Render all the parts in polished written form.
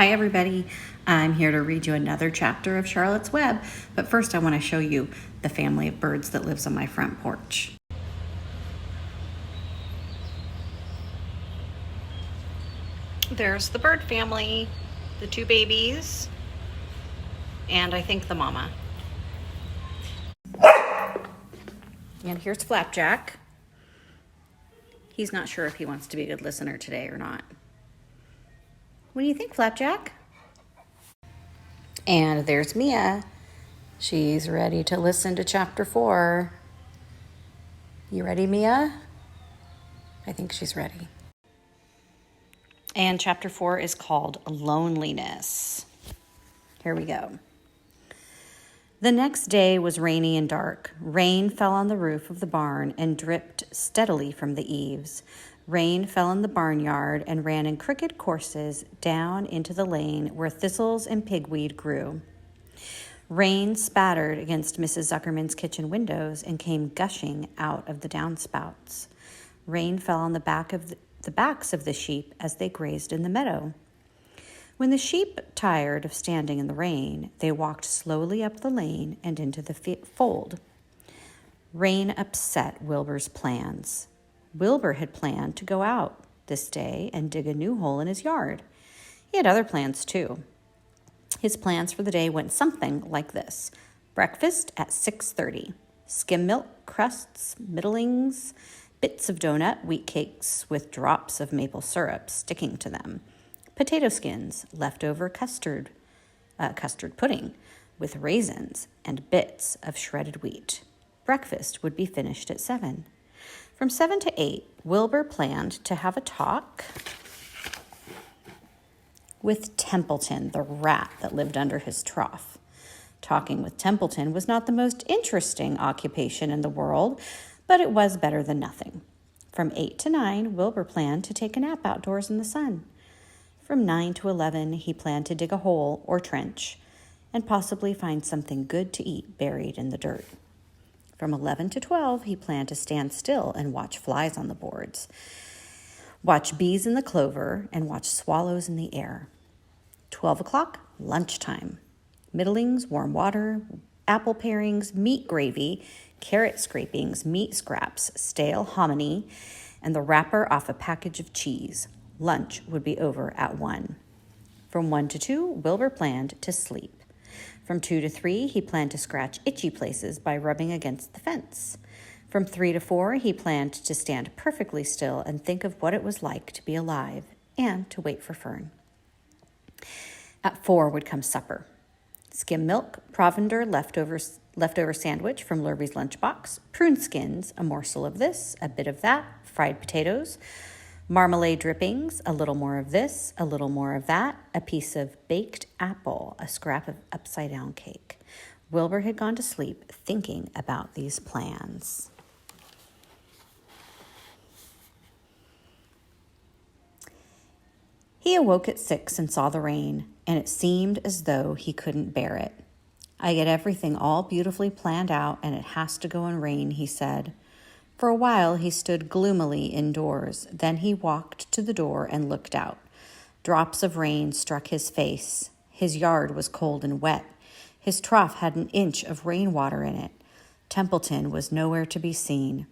Hi everybody, I'm here to read you another chapter of Charlotte's Web, but first I want to show you the family of birds that lives on my front porch. There's the bird family, the two babies, and I think the mama. And here's Flapjack. He's not sure if he wants to be a good listener today or not. What do you think, Flapjack? And there's Mia. She's ready to listen to chapter 4. You ready, Mia? I think she's ready. And chapter 4 is called Loneliness. Here we go. The next day was rainy and dark. Rain fell on the roof of the barn and dripped steadily from the eaves. Rain fell in the barnyard and ran in crooked courses down into the lane where thistles and pigweed grew. Rain spattered against Mrs. Zuckerman's kitchen windows and came gushing out of the downspouts. Rain fell on the backs of the sheep as they grazed in the meadow. When the sheep tired of standing in the rain, they walked slowly up the lane and into the fold. Rain upset Wilbur's plans. Wilbur had planned to go out this day and dig a new hole in his yard. He had other plans too. His plans for the day went something like this. Breakfast at 6:30. Skim milk, crusts, middlings, bits of donut, wheat cakes with drops of maple syrup sticking to them. Potato skins, leftover custard pudding with raisins and bits of shredded wheat. Breakfast would be finished at 7. From 7 to 8, Wilbur planned to have a talk with Templeton, the rat that lived under his trough. Talking with Templeton was not the most interesting occupation in the world, but it was better than nothing. From 8 to 9, Wilbur planned to take a nap outdoors in the sun. From 9 to 11, he planned to dig a hole or trench and possibly find something good to eat buried in the dirt. From 11 to 12, he planned to stand still and watch flies on the boards, watch bees in the clover, and watch swallows in the air. 12 o'clock, lunchtime. Middlings, warm water, apple parings, meat gravy, carrot scrapings, meat scraps, stale hominy, and the wrapper off a package of cheese. Lunch would be over at 1. From 1 to 2, Wilbur planned to sleep. From 2 to 3, he planned to scratch itchy places by rubbing against the fence. From 3 to 4, he planned to stand perfectly still and think of what it was like to be alive and to wait for Fern. At 4 would come supper. Skim milk, provender, leftover sandwich from Lurvy's lunchbox, prune skins, a morsel of this, a bit of that, fried potatoes, marmalade drippings, a little more of this, a little more of that, a piece of baked apple, a scrap of upside-down cake. Wilbur had gone to sleep thinking about these plans. He awoke at 6 and saw the rain, and it seemed as though he couldn't bear it. I get everything all beautifully planned out, and it has to go and rain, he said. For a while, he stood gloomily indoors. Then he walked to the door and looked out. Drops of rain struck his face. His yard was cold and wet. His trough had an inch of rainwater in it. Templeton was nowhere to be seen.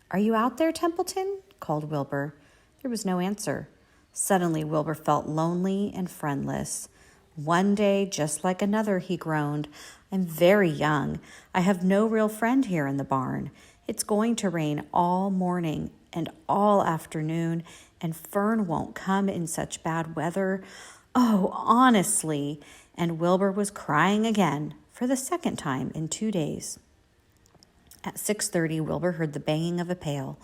"Are you out there, Templeton?" called Wilbur. There was no answer. Suddenly, Wilbur felt lonely and friendless. "One day, just like another," he groaned. "I'm very young. I have no real friend here in the barn. It's going to rain all morning and all afternoon, and Fern won't come in such bad weather. Oh, honestly." And Wilbur was crying again for the second time in 2 days. At 6:30, Wilbur heard the banging of a pail.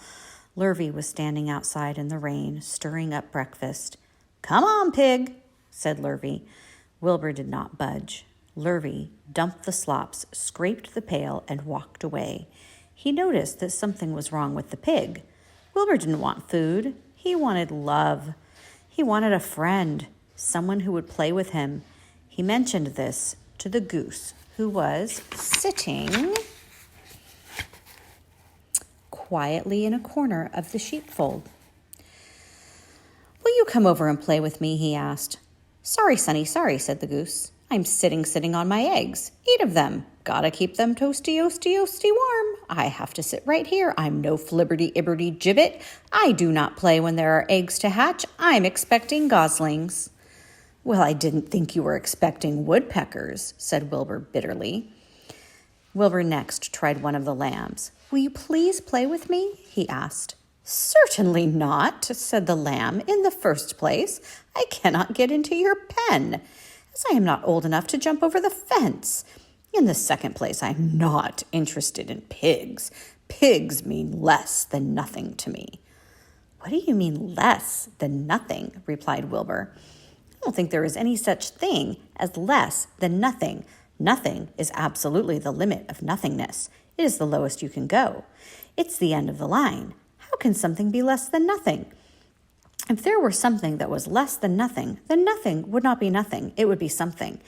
Lurvy was standing outside in the rain, stirring up breakfast. "Come on, pig," said Lurvy. Wilbur did not budge. Lurvy dumped the slops, scraped the pail, and walked away. He noticed that something was wrong with the pig. Wilbur didn't want food. He wanted love. He wanted a friend, someone who would play with him. He mentioned this to the goose, who was sitting quietly in a corner of the sheepfold. "Will you come over and play with me?" he asked. Sorry, Sonny, sorry, said the goose. I'm sitting on my eggs. 8 of them. Gotta keep them toasty, warm. I have to sit right here. I'm no flibberty-ibberty gibbet. I do not play when there are eggs to hatch. I'm expecting goslings. Well, I didn't think you were expecting woodpeckers, said Wilbur bitterly. Wilbur next tried one of the lambs. Will you please play with me? He asked. Certainly not, said the lamb. In the first place, I cannot get into your pen, as I am not old enough to jump over the fence. In the second place, I am not interested in pigs. Pigs mean less than nothing to me. What do you mean less than nothing? Replied Wilbur. I don't think there is any such thing as less than nothing. Nothing is absolutely the limit of nothingness. It is the lowest you can go. It's the end of the line. How can something be less than nothing? If there were something that was less than nothing, then nothing would not be nothing. It would be something,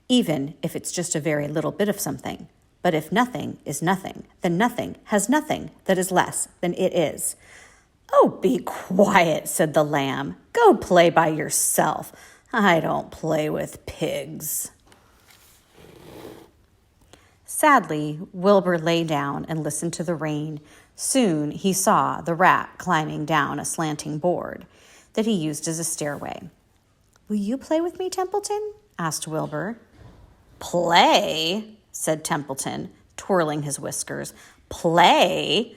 even if it's just a very little bit of something. But if nothing is nothing, then nothing has nothing that is less than it is. Oh, be quiet, said the lamb. Go play by yourself. I don't play with pigs. Sadly, Wilbur lay down and listened to the rain. Soon he saw the rat climbing down a slanting board that he used as a stairway. Will you play with me, Templeton? Asked Wilbur. Play, said Templeton, twirling his whiskers. Play?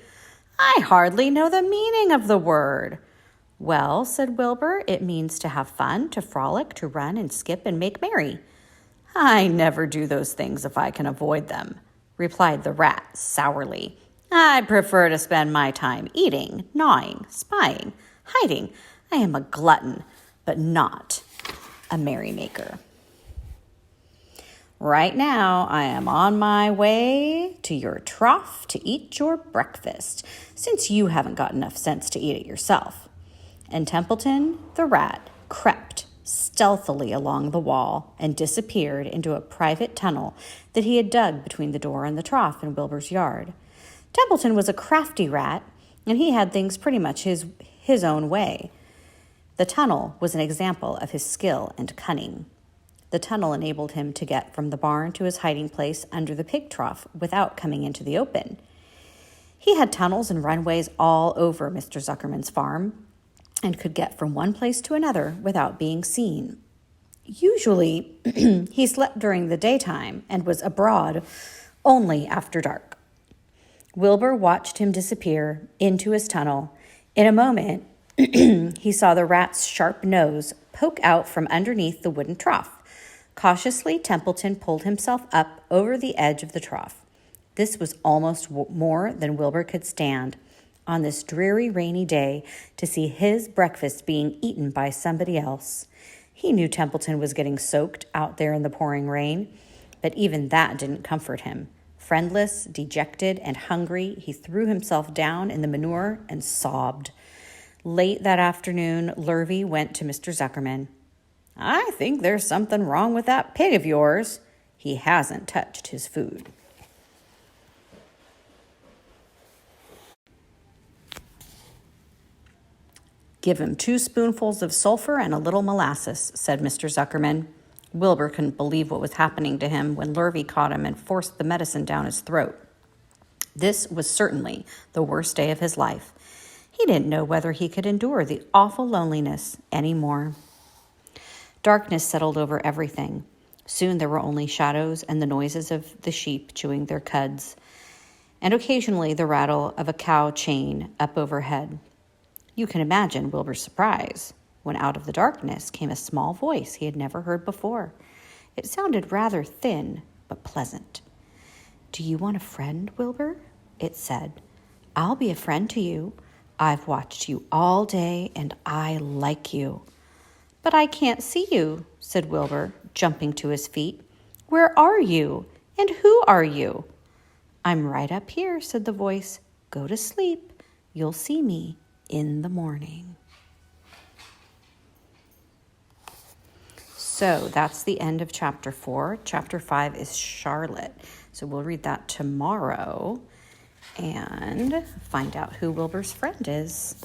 I hardly know the meaning of the word. Well, said Wilbur, it means to have fun, to frolic, to run and skip and make merry. I never do those things if I can avoid them, replied the rat sourly. I prefer to spend my time eating, gnawing, spying, hiding. I am a glutton, but not a merrymaker. Right now, I am on my way to your trough to eat your breakfast, since you haven't got enough sense to eat it yourself. And Templeton, the rat, crept stealthily along the wall and disappeared into a private tunnel that he had dug between the door and the trough in Wilbur's yard. Templeton was a crafty rat, and he had things pretty much his own way. The tunnel was an example of his skill and cunning. The tunnel enabled him to get from the barn to his hiding place under the pig trough without coming into the open. He had tunnels and runways all over Mr. Zuckerman's farm and could get from one place to another without being seen. Usually, he slept during the daytime and was abroad only after dark. Wilbur watched him disappear into his tunnel. In a moment, he saw the rat's sharp nose poke out from underneath the wooden trough. Cautiously, Templeton pulled himself up over the edge of the trough. This was almost more than Wilbur could stand on this dreary, rainy day to see his breakfast being eaten by somebody else. He knew Templeton was getting soaked out there in the pouring rain, but even that didn't comfort him. Friendless, dejected, and hungry, he threw himself down in the manure and sobbed. Late that afternoon, Lurvy went to Mr. Zuckerman. I think there's something wrong with that pig of yours. He hasn't touched his food. Give him 2 spoonfuls of sulfur and a little molasses, said Mr. Zuckerman. Wilbur couldn't believe what was happening to him when Lurvy caught him and forced the medicine down his throat. This was certainly the worst day of his life. He didn't know whether he could endure the awful loneliness any more. Darkness settled over everything. Soon there were only shadows and the noises of the sheep chewing their cuds, and occasionally the rattle of a cow chain up overhead. You can imagine Wilbur's surprise when out of the darkness came a small voice he had never heard before. It sounded rather thin, but pleasant. Do you want a friend, Wilbur? It said. I'll be a friend to you. I've watched you all day, and I like you. But I can't see you, said Wilbur, jumping to his feet. Where are you? And who are you? I'm right up here, said the voice. Go to sleep. You'll see me in the morning. So that's the end of chapter 4. Chapter 5 is Charlotte. So we'll read that tomorrow and find out who Wilbur's friend is.